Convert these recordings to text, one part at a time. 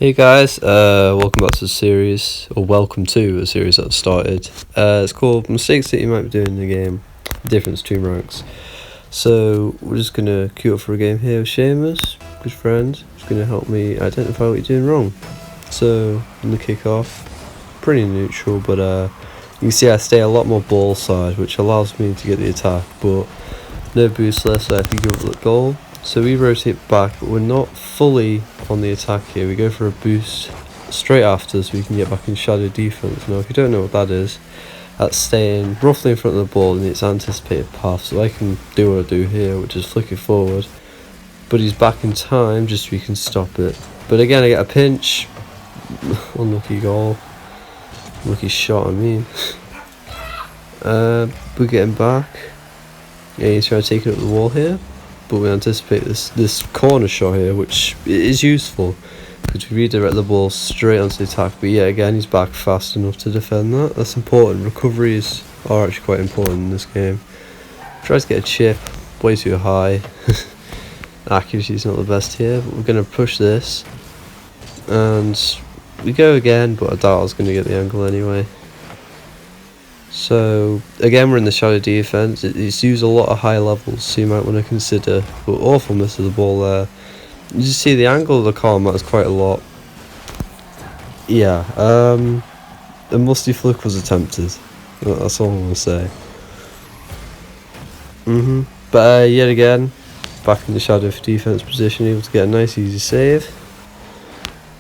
Hey guys, welcome back to the series, or welcome to a series that I've started. It's called Mistakes That You Might Be Doing in the Game, Difference Between Ranks. So, we're just going to queue up for a game here with Seamus, good friend, who's going to help me identify what you're doing wrong. So, on the kick-off, pretty neutral, but you can see I stay a lot more ball side, which allows me to get the attack, but no boost less if you go for the goal. So we rotate back, but we're not fully on the attack here. We go for a boost straight after so we can get back in shadow defense. Now if you don't know what that is, that's staying roughly in front of the ball in its anticipated path. So I can do what I do here, which is flick it forward. But he's back in time just so we can stop it. But again, I get a pinch. Unlucky goal. Unlucky shot, I mean. We're getting back. Yeah, he's trying to take it up the wall here. But we anticipate this corner shot here, which is useful because we redirect the ball straight onto the attack. But yeah, again, he's back fast enough to defend that. That's important. Recoveries are actually quite important in this game. Tries to get a chip way too high. Accuracy is not the best here, but we're going to push this. And we go again, but I doubt I was going to get the angle anyway. So again, we're in the shadow defense. It's used a lot of high levels, so you might want to consider. But awful miss of the ball there. You just see the angle of the car matters quite a lot. Yeah, a musty flick was attempted. That's all I'm gonna say. But yet again, back in the shadow defense position, able to get a nice easy save.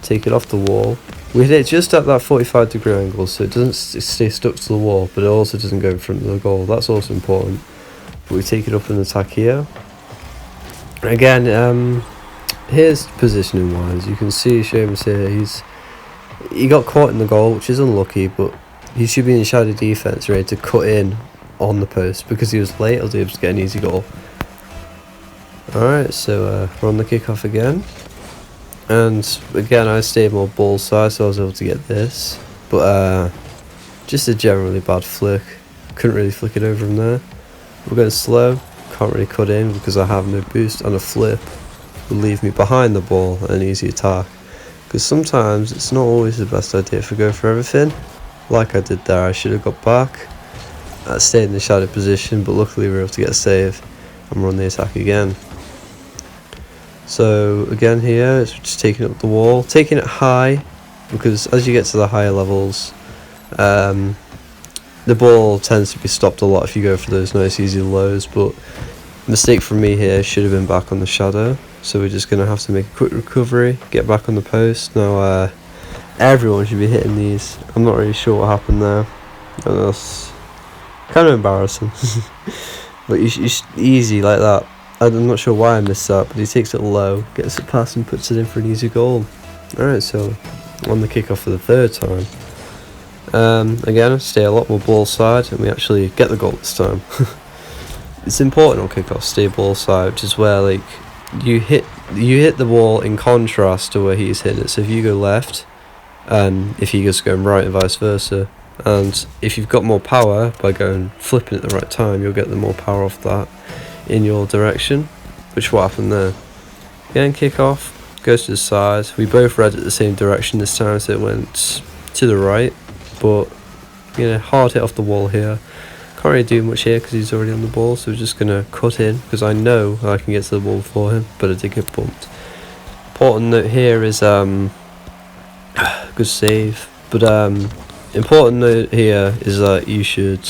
Take it off the wall. We hit it just at that 45-degree angle, so it doesn't stay stuck to the wall, but it also doesn't go in front of the goal. That's also important. But we take it up in attack here. Again, here's positioning wise. You can see Seamus here. He got caught in the goal, which is unlucky, but he should be in shadow defense, ready to cut in on the post because he was late. I was able to get an easy goal. Alright, so we're on the kickoff again. And again, I stayed more ball side, so I was able to get this. But just a generally bad flick. Couldn't really flick it over from there. We're going slow. Can't really cut in because I have no boost, and a flip will leave me behind the ball and an easy attack. Because sometimes it's not always the best idea if I go for everything. Like I did there, I should have got back. I stayed in the shadow position, but luckily we were able to get a save and run the attack again. So again here, it's just taking up the wall, taking it high, because as you get to the higher levels, the ball tends to be stopped a lot if you go for those nice easy lows, but mistake from me here, should have been back on the shadow, so we're just going to have to make a quick recovery, get back on the post. Now everyone should be hitting these. I'm not really sure what happened there, and that's kind of embarrassing. But easy like that. I'm not sure why I missed that, but he takes it low, gets it past and puts it in for an easy goal. Alright, so on the kickoff for the third time. Again, stay a lot more ball side, and we actually get the goal this time. It's important on kickoff, stay ball side, which is where like you hit the ball in contrast to where he's hitting it. So if you go left, and if he goes going right, and vice versa. And if you've got more power by flipping at the right time, you'll get the more power off that in your direction, which what happened there. Again, kick off, goes to the side. We both read it the same direction this time, so it went to the right, but hard hit off the wall here. Can't really do much here because he's already on the ball, so we're just gonna cut in because I know I can get to the ball for him, but I did get bumped. Important note here is good save, but important note here is that you should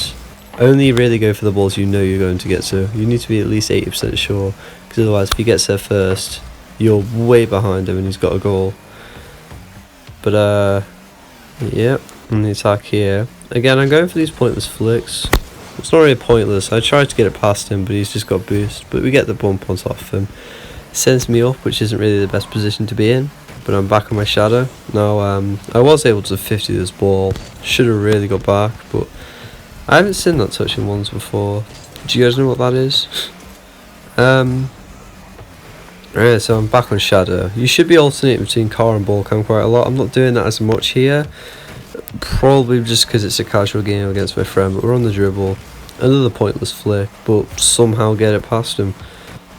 only really go for the balls you know you're going to get to. You need to be at least 80% sure, because otherwise if he gets there first, you're way behind him and he's got a goal. But yep, on the attack here. Again, I'm going for these pointless flicks. It's not really pointless. I tried to get it past him, but he's just got boost. But we get the bump on top of him. Sends me up, which isn't really the best position to be in. But I'm back on my shadow. Now, I was able to 50 this ball. Should have really got back, but I haven't seen that touching ones before. Do you guys know what that is? Right, so I'm back on shadow. You should be alternating between car and ball cam quite a lot. I'm not doing that as much here. Probably just because it's a casual game against my friend, but we're on the dribble. Another pointless flick, but somehow get it past him.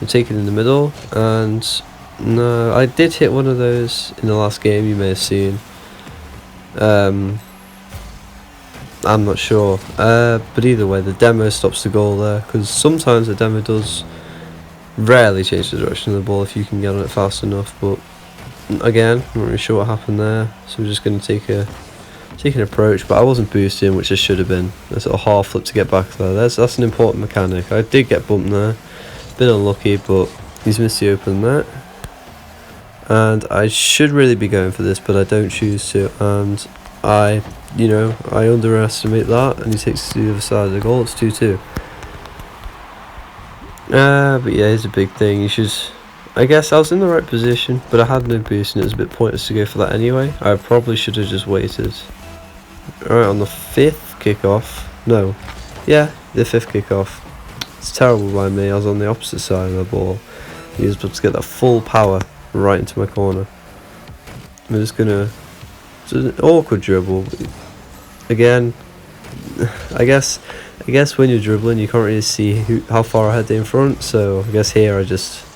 We take it in the middle, and No, I did hit one of those in the last game, you may have seen. I'm not sure, but either way the demo stops the goal there, because sometimes the demo does rarely change the direction of the ball if you can get on it fast enough, but again, not really sure what happened there, so we're just going to take an approach, but I wasn't boosting, which I should have been. A sort of half flip to get back there. That's an important mechanic. I did get bumped there, bit unlucky, but he's missed the open net, and I should really be going for this, but I don't choose to, and I underestimate that, and he takes it to the other side of the goal. It's 2-2. But yeah, here's a big thing. You should, I guess I was in the right position, but I had no boost, and it was a bit pointless to go for that anyway. I probably should have just waited. Alright, on the 5th kickoff. No. Yeah, the 5th kickoff. It's terrible by me. I was on the opposite side of the ball. He was about to get that full power right into my corner. I'm just gonna. It's an awkward dribble. Again, I guess when you're dribbling, you can't really see how far ahead they're in front. So I guess here I overcommitted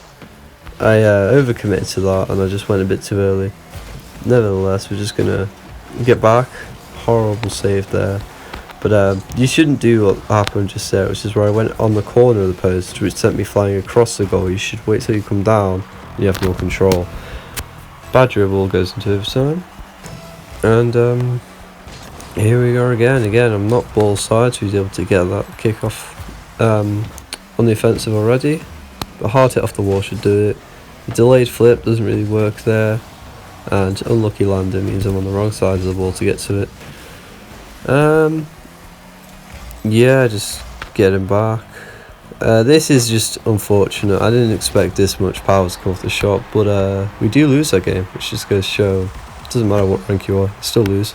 to that, and I just went a bit too early. Nevertheless, we're just gonna get back. Horrible save there, but you shouldn't do what happened just there, which is where I went on the corner of the post, which sent me flying across the goal. You should wait till you come down and you have more control. Bad dribble, goes into overtime, and here we go again. I'm not ball side, so he's able to get that kick off on the offensive already, but hard hit off the wall should do it. The delayed flip doesn't really work there, and unlucky landing means I'm on the wrong side of the ball to get to it. Yeah, just get him back. This is just unfortunate. I didn't expect this much power to come off the shot, but we do lose that game, which just goes to show it doesn't matter what rank you are, you still lose.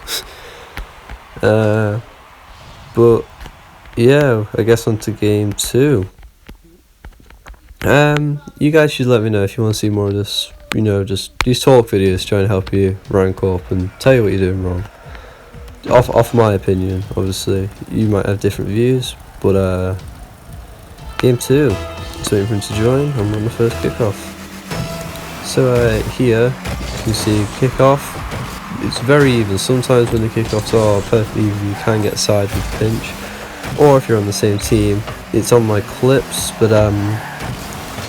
But yeah, I guess on to game 2. You guys should let me know if you want to see more of this. Just these talk videos trying to help you rank up and tell you what you're doing wrong. Off my opinion, obviously. You might have different views, but game 2. Just waiting for him to join. I'm on the first kickoff. So here you can see kickoff. It's very even. Sometimes when the kickoffs are perfectly even, you can get a side with pinch. Or if you're on the same team, it's on my clips, but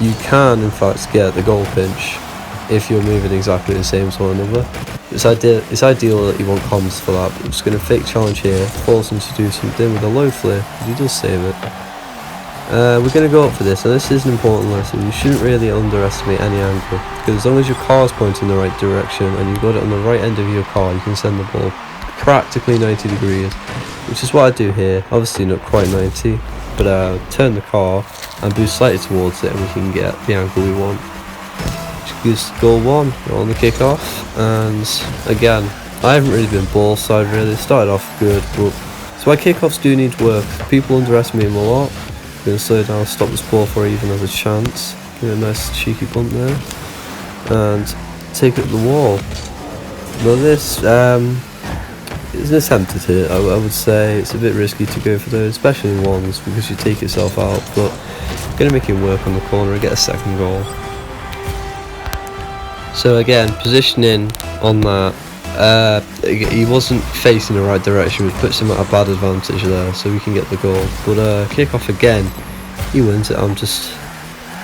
you can in fact get the goal pinch if you're moving exactly the same as one another. It's ideal that you want comms for that, but I'm just going to fake challenge here, force him to do something with a low flip, he does save it. We're going to go up for this, and this is an important lesson. You shouldn't really underestimate any angle, because as long as your car's pointing in the right direction and you've got it on the right end of your car, you can send the ball practically 90 degrees, which is what I do here. Obviously not quite 90, but turn the car and boost slightly towards it, and we can get the angle we want. Which gives goal 1 on the kickoff, and again, I haven't really been ball side really. It started off good, but so my kickoffs do need work. People underestimate them a lot. I'm going to slow down, stop this ball before he even has a chance. Give it a nice cheeky bump there, and take it to the wall. Now this is an attempted hit. I would say it's a bit risky to go for those, especially in ones, because you take yourself out, but I'm going to make him work on the corner and get a second goal. So again, positioning on that, he wasn't facing the right direction, which puts him at a bad advantage there, so we can get the goal. But kick off again, he wins it. I'm just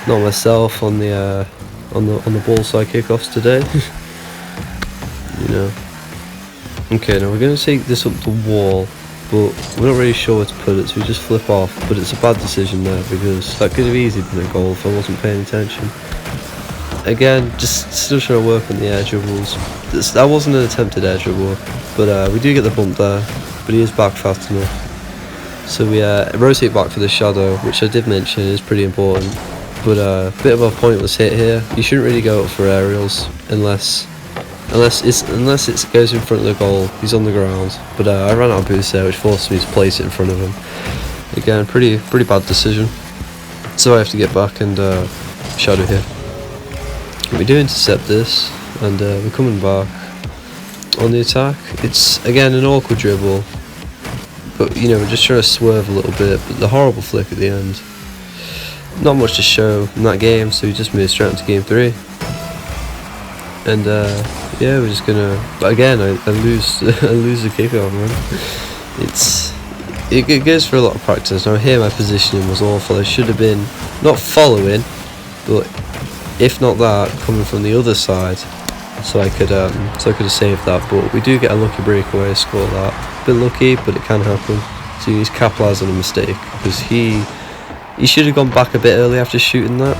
not myself on the ball side kickoffs today. Okay, now we're going to take this up the wall, but we're not really sure where to put it, so we just flip off. But it's a bad decision there, because that could have easily been a goal if I wasn't paying attention. Again, just still trying to work on the air dribbles. That wasn't an attempted air dribble, but we do get the bump there, but he is back fast enough. So we rotate back for the shadow, which I did mention is pretty important, but a bit of a pointless hit here. You shouldn't really go up for aerials unless it goes in front of the goal. He's on the ground, but I ran out of boost there, which forced me to place it in front of him. Again, pretty bad decision. So I have to get back and shadow here. We do intercept this, and we're coming back on the attack. It's again an awkward dribble, but we're just trying to swerve a little bit. But the horrible flick at the end. Not much to show in that game, so we just moved straight into game 3. And yeah, we're just gonna. But again, I lose I lose the kickoff, man. It goes for a lot of practice. Now here my positioning was awful. I should have been not following, but if not that, coming from the other side, so I could have saved that. But we do get a lucky breakaway, score that. Bit lucky, but it can happen. So he's capitalising on a mistake because he should have gone back a bit early after shooting that,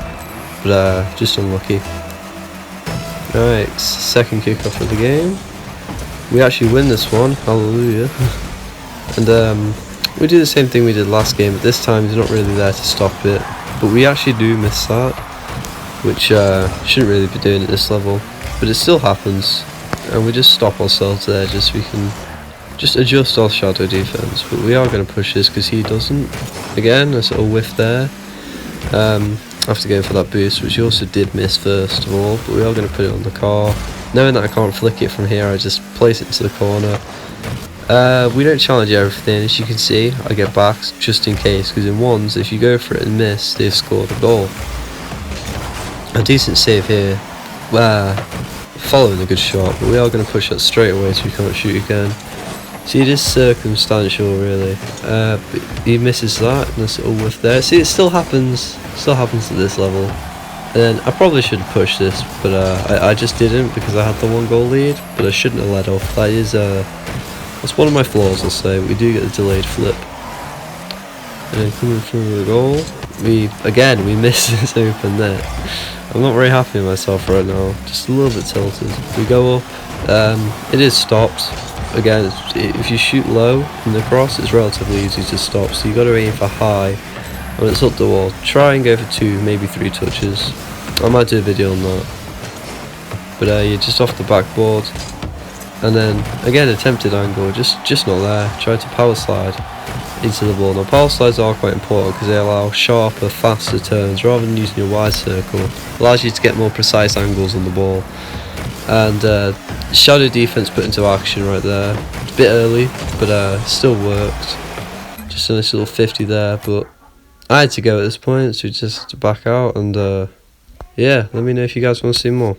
but just unlucky. Right, second kickoff of the game. We actually win this one, hallelujah. And we do the same thing we did last game, but this time he's not really there to stop it. But we actually do miss that, which shouldn't really be doing at this level. But it still happens, and we just stop ourselves there just so we can just adjust our shadow defense. But we are going to push this because he doesn't. Again, a sort of whiff there. After going for that boost, which he also did miss first of all, but we are going to put it on the car. Knowing that I can't flick it from here, I just place it into the corner. We don't challenge everything, as you can see. I get backs just in case, because in ones, if you go for it and miss, they've scored a goal. A decent save here, following a good shot, but we are going to push that straight away so we can't shoot again. See, it is circumstantial really, but he misses that, and there's a little whiff there. See, it still happens at this level. And then I probably should have pushed this, but I just didn't because I had the 1 goal lead, but I shouldn't have let off. That's one of my flaws, I'll say. We do get the delayed flip. And then coming through the goal, we miss this open net. I'm not very happy with myself right now, just a little bit tilted. We go up, it is stopped. Again, if you shoot low from the cross, it's relatively easy to stop, so you got to aim for high when it's up the wall. Try and go for 2, maybe 3 touches. I might do a video on that. But you're just off the backboard. And then, again, attempted angle, just not there. Try to power slide into the ball. Now, power slides are quite important because they allow sharper, faster turns rather than using your wide circle. Allows you to get more precise angles on the ball. And shadow defense put into action right there. It's a bit early, but still worked. Just a nice little 50 there, but I had to go at this point, so just to back out. And yeah, let me know if you guys want to see more.